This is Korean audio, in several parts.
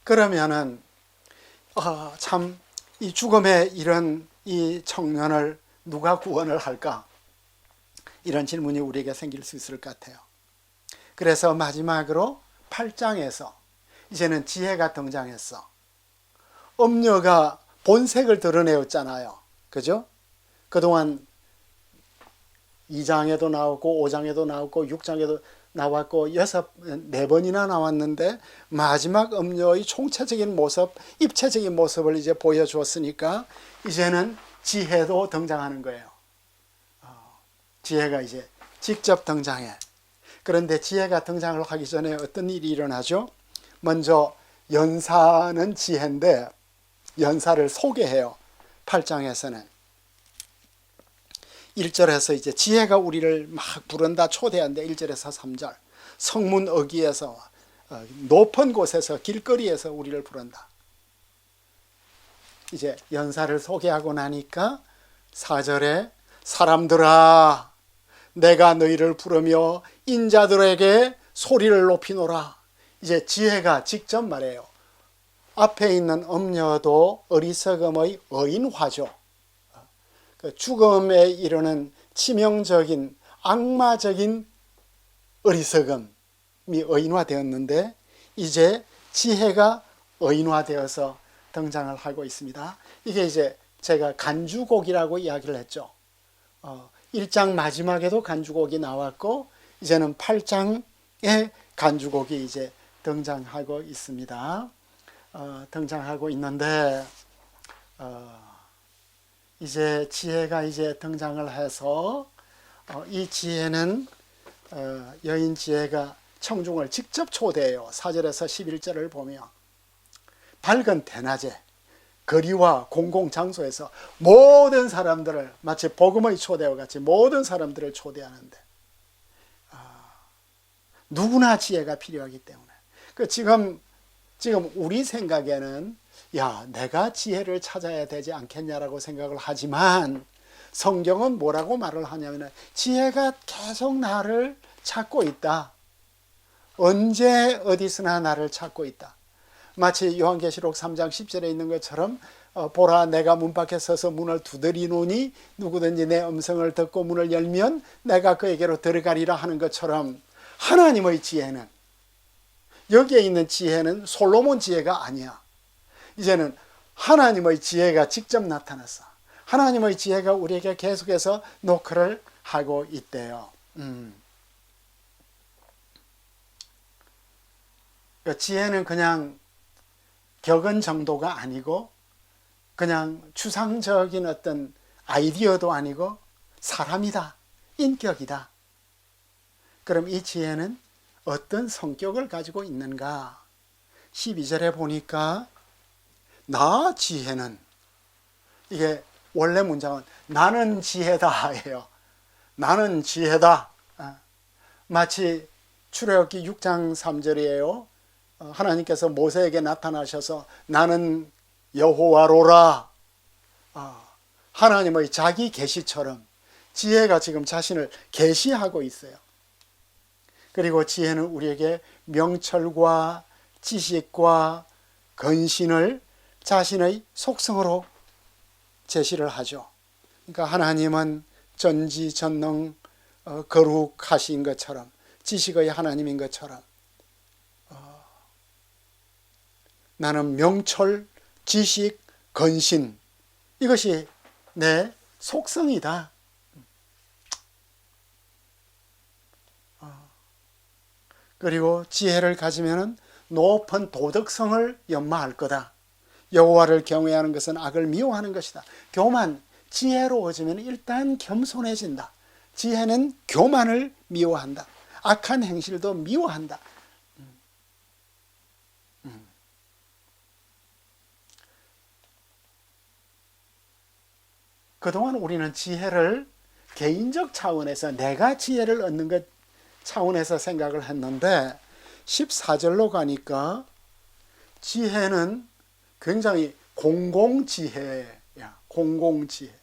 그러면은 참 이 죽음에 이런 이 청년을 누가 구원을 할까? 이런 질문이 우리에게 생길 수 있을 것 같아요. 그래서 마지막으로 8장에서 이제는 지혜가 등장했어. 음녀가 본색을 드러내었잖아요. 그죠? 그동안 2장에도 나오고 5장에도 나오고 6장에도 나왔고 4번이나 나왔는데 마지막 음녀의 총체적인 모습, 입체적인 모습을 이제 보여주었으니까 이제는 지혜도 등장하는 거예요. 지혜가 이제 직접 등장해. 그런데 지혜가 등장을 하기 전에 어떤 일이 일어나죠? 먼저 연사는 지혜인데 연사를 소개해요. 8장에서는 1절에서 이제 지혜가 우리를 막 부른다, 초대한다. 1절에서 3절 성문 어귀에서 높은 곳에서 길거리에서 우리를 부른다. 이제 연사를 소개하고 나니까 4절에 사람들아 내가 너희를 부르며 인자들에게 소리를 높이노라. 이제 지혜가 직접 말해요. 앞에 있는 음녀도 어리석음의 어인화죠. 죽음에 이르는 치명적인 악마적인 어리석음이 어인화되었는데 이제 지혜가 어인화되어서 등장을 하고 있습니다. 이게 이제 제가 간주곡이라고 이야기를 했죠. 1장 마지막에도 간주곡이 나왔고 이제는 8장에 간주곡이 이제 등장하고 있습니다. 등장하고 있는데 이제 지혜가 이제 등장을 해서 이 지혜는 여인 지혜가 청중을 직접 초대해요. 4절에서 11절을 보면 밝은 대낮에 거리와 공공장소에서 모든 사람들을 마치 복음의 초대와 같이 모든 사람들을 초대하는데 누구나 지혜가 필요하기 때문에 지금 우리 생각에는 야, 내가 지혜를 찾아야 되지 않겠냐라고 생각을 하지만 성경은 뭐라고 말을 하냐면 지혜가 계속 나를 찾고 있다. 언제 어디서나 나를 찾고 있다. 마치 요한계시록 3장 10절에 있는 것처럼 보라 내가 문 밖에 서서 문을 두드리노니 누구든지 내 음성을 듣고 문을 열면 내가 그에게로 들어가리라 하는 것처럼 하나님의 지혜는 여기에 있는 지혜는 솔로몬 지혜가 아니야. 이제는 하나님의 지혜가 직접 나타났어. 하나님의 지혜가 우리에게 계속해서 노크를 하고 있대요. 지혜는 그냥 격언 정도가 아니고 그냥 추상적인 어떤 아이디어도 아니고 사람이다. 인격이다. 그럼 이 지혜는 어떤 성격을 가지고 있는가? 12절에 보니까 나 지혜는 이게 원래 문장은 나는 지혜다예요. 나는 지혜다. 마치 출애굽기 6장 3절이에요. 하나님께서 모세에게 나타나셔서 나는 여호와로라. 하나님의 자기 계시처럼 지혜가 지금 자신을 계시하고 있어요. 그리고 지혜는 우리에게 명철과 지식과 근신을 자신의 속성으로 제시를 하죠. 그러니까 하나님은 전지전능 거룩하신 것처럼 지식의 하나님인 것처럼 나는 명철, 지식, 근신 이것이 내 속성이다. 그리고 지혜를 가지면 높은 도덕성을 연마할 거다. 여호와를 경외하는 것은 악을 미워하는 것이다. 교만, 지혜로워지면 일단 겸손해진다. 지혜는 교만을 미워한다. 악한 행실도 미워한다. 그동안 우리는 지혜를 개인적 차원에서 내가 지혜를 얻는 것 차원에서 생각을 했는데 14절로 가니까 지혜는 굉장히 공공지혜야. 공공지혜.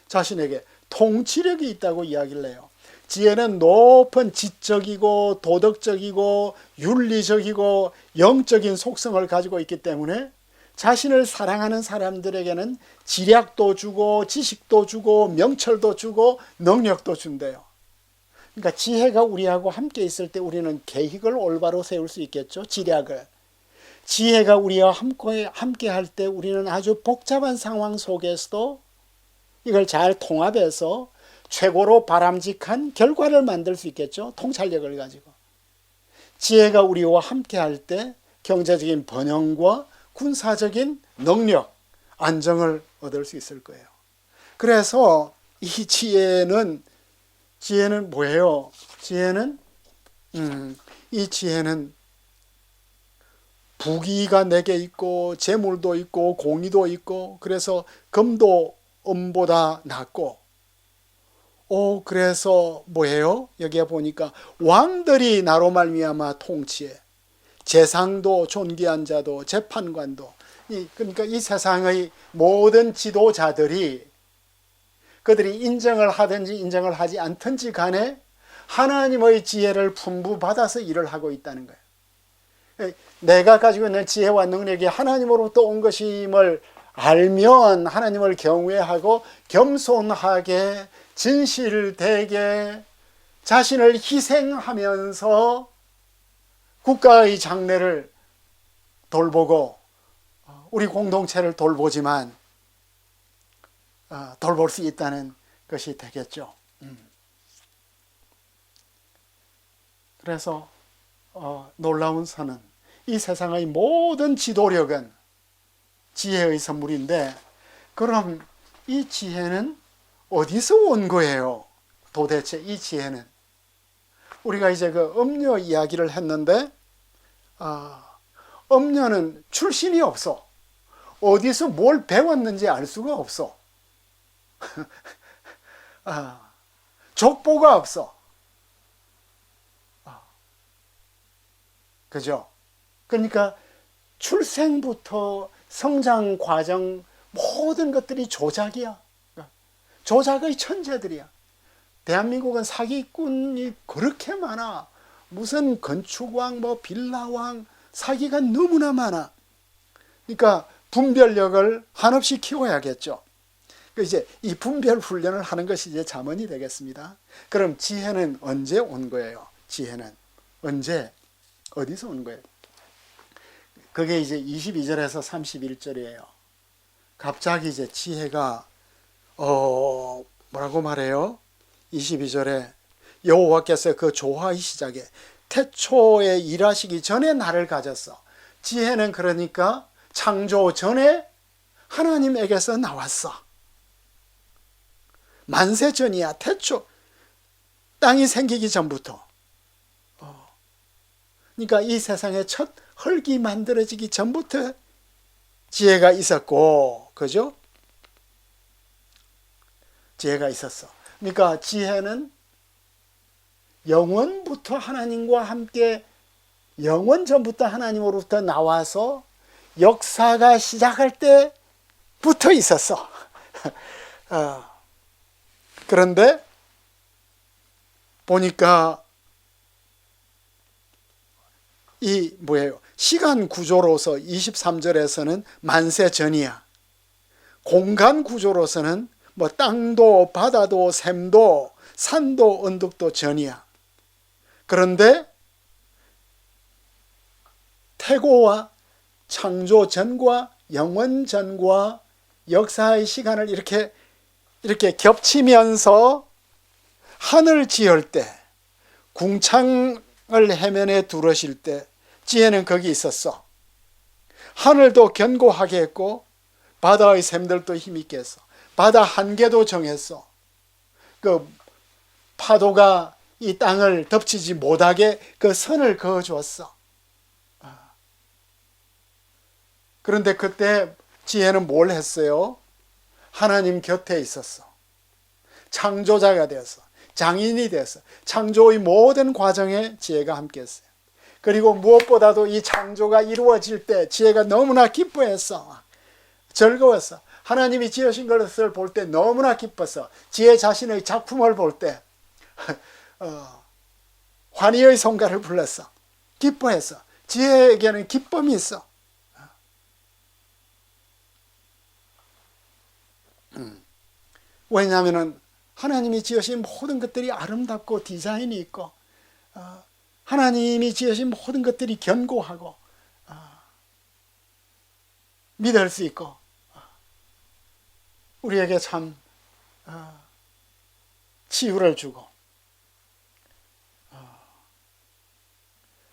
자신에게 통치력이 있다고 이야기를 해요. 지혜는 높은 지적이고 도덕적이고 윤리적이고 영적인 속성을 가지고 있기 때문에 자신을 사랑하는 사람들에게는 지략도 주고 지식도 주고 명철도 주고 능력도 준대요. 그러니까 지혜가 우리하고 함께 있을 때 우리는 계획을 올바로 세울 수 있겠죠. 지략을. 지혜가 우리와 함께 할 때 우리는 아주 복잡한 상황 속에서도 이걸 잘 통합해서 최고로 바람직한 결과를 만들 수 있겠죠. 통찰력을 가지고. 지혜가 우리와 함께 할 때 경제적인 번영과 군사적인 능력, 안정을 얻을 수 있을 거예요. 그래서 이 지혜는 뭐예요? 이 지혜는 부귀가 내게 있고 재물도 있고 공의도 있고 그래서 금도 은보다 낫고 그래서 뭐예요? 여기에 보니까 왕들이 나로 말미암아 통치해 재상도 존귀한 자도 재판관도 그러니까 이 세상의 모든 지도자들이 그들이 인정을 하든지 인정을 하지 않든지 간에 하나님의 지혜를 풍부 받아서 일을 하고 있다는 거예요. 내가 가지고 있는 지혜와 능력이 하나님으로부터 온 것임을 알면 하나님을 경외하고 겸손하게 진실되게 자신을 희생하면서 국가의 장래를 돌보고 우리 공동체를 돌보지만 돌볼 수 있다는 것이 되겠죠. 그래서 놀라운 선은 이 세상의 모든 지도력은 지혜의 선물인데 그럼 이 지혜는 어디서 온 거예요? 도대체 이 지혜는 우리가 이제 그 음료 이야기를 했는데 음료는 출신이 없어. 어디서 뭘 배웠는지 알 수가 없어. 족보가 없어. 그죠? 그러니까 출생부터 성장 과정 모든 것들이 조작이야. 조작의 천재들이야. 대한민국은 사기꾼이 그렇게 많아. 무슨 건축왕, 빌라왕, 사기가 너무나 많아. 그러니까 분별력을 한없이 키워야겠죠. 이제 이 분별 훈련을 하는 것이 이제 잠언이 되겠습니다. 그럼 지혜는 언제 온 거예요? 지혜는 언제, 어디서 온 거예요? 그게 이제 22절에서 31절이에요. 갑자기 이제 지혜가 뭐라고 말해요? 22절에 여호와께서 그 조화의 시작에 태초에 일하시기 전에 나를 가졌어. 지혜는 그러니까 창조 전에 하나님에게서 나왔어. 만세 전이야. 태초 땅이 생기기 전부터. 그러니까 이 세상의 첫 흙이 만들어지기 전부터 지혜가 있었고, 그죠? 지혜가 있었어. 그러니까 지혜는 영원부터 하나님과 함께 영원 전부터 하나님으로부터 나와서 역사가 시작할 때부터 있었어. 그런데 보니까 이 뭐예요? 시간 구조로서 23절에서는 만세 전이야. 공간 구조로서는 뭐 땅도 바다도 샘도 산도 언덕도 전이야. 그런데 태고와 창조 전과 영원 전과 역사의 시간을 이렇게 겹치면서 하늘 지을 때, 궁창을 해면에 두르실 때 지혜는 거기 있었어. 하늘도 견고하게 했고 바다의 샘들도 힘있게 했어. 바다 한계도 정했어. 그 파도가 이 땅을 덮치지 못하게 그 선을 그어주었어. 그런데 그때 지혜는 뭘 했어요? 하나님 곁에 있었어. 창조자가 되었어. 장인이 되었어. 창조의 모든 과정에 지혜가 함께 했어요. 그리고 무엇보다도 이 창조가 이루어질 때 지혜가 너무나 기뻐했어. 즐거웠어. 하나님이 지으신 것을 볼 때 너무나 기뻤어. 지혜 자신의 작품을 볼 때 환희의 성가를 불렀어. 기뻐했어. 지혜에게는 기쁨이 있어. 왜냐하면 하나님이 지으신 모든 것들이 아름답고 디자인이 있고, 하나님이 지으신 모든 것들이 견고하고 믿을 수 있고, 우리에게 참 치유를 주고,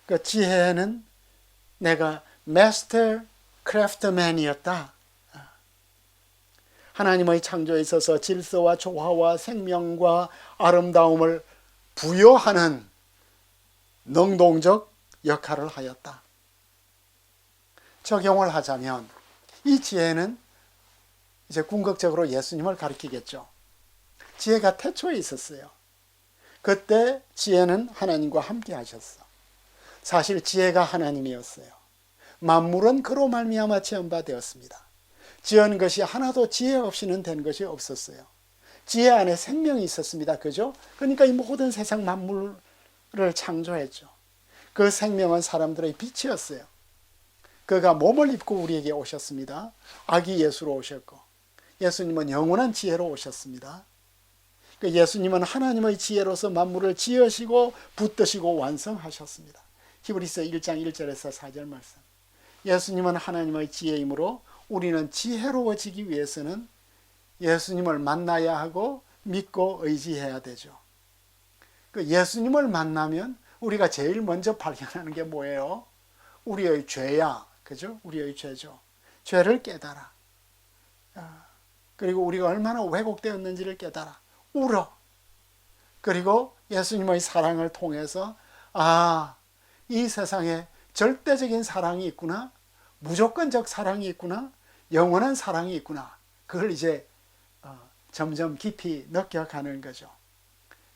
그 지혜는 내가 마스터 크래프트맨이었다. 하나님의 창조에 있어서 질서와 조화와 생명과 아름다움을 부여하는 능동적 역할을 하였다. 적용을 하자면 이 지혜는 이제 궁극적으로 예수님을 가리키겠죠. 지혜가 태초에 있었어요. 그때 지혜는 하나님과 함께 하셨어. 사실 지혜가 하나님이었어요. 만물은 그로 말미암아 지은 바 되었습니다. 지은 것이 하나도 지혜 없이는 된 것이 없었어요. 지혜 안에 생명이 있었습니다. 그죠? 그러니까 이 모든 세상 만물을 창조했죠. 그 생명은 사람들의 빛이었어요. 그가 몸을 입고 우리에게 오셨습니다. 아기 예수로 오셨고, 예수님은 영원한 지혜로 오셨습니다. 예수님은 하나님의 지혜로서 만물을 지으시고 붙드시고 완성하셨습니다. 히브리서 1장 1절에서 4절 말씀. 예수님은 하나님의 지혜이므로 우리는 지혜로워지기 위해서는 예수님을 만나야 하고 믿고 의지해야 되죠. 예수님을 만나면 우리가 제일 먼저 발견하는 게 뭐예요? 우리의 죄야. 그죠? 우리의 죄죠. 죄를 깨달아. 그리고 우리가 얼마나 왜곡되었는지를 깨달아. 울어. 그리고 예수님의 사랑을 통해서 이 세상에 절대적인 사랑이 있구나. 무조건적 사랑이 있구나. 영원한 사랑이 있구나. 그걸 이제 점점 깊이 느껴가는 거죠.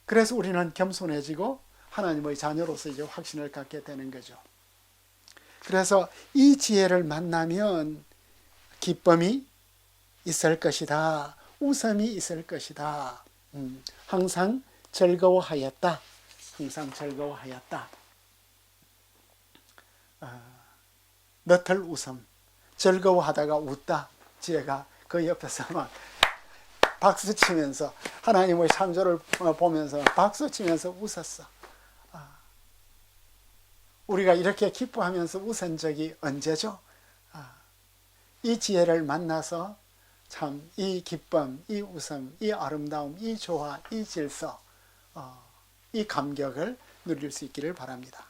그래서 우리는 겸손해지고 하나님의 자녀로서 이제 확신을 갖게 되는 거죠. 그래서 이 지혜를 만나면 기쁨이 있을 것이다. 웃음이 있을 것이다. 항상 즐거워하였다. 항상 즐거워하였다. 너털 웃음. 즐거워하다가 웃다. 지혜가 그 옆에서 막 박수 치면서 하나님의 창조를 보면서 박수 치면서 웃었어. 우리가 이렇게 기뻐하면서 웃은 적이 언제죠? 이 지혜를 만나서 참 이 기쁨, 이 웃음, 이 아름다움, 이 조화, 이 질서, 이 감격을 누릴 수 있기를 바랍니다.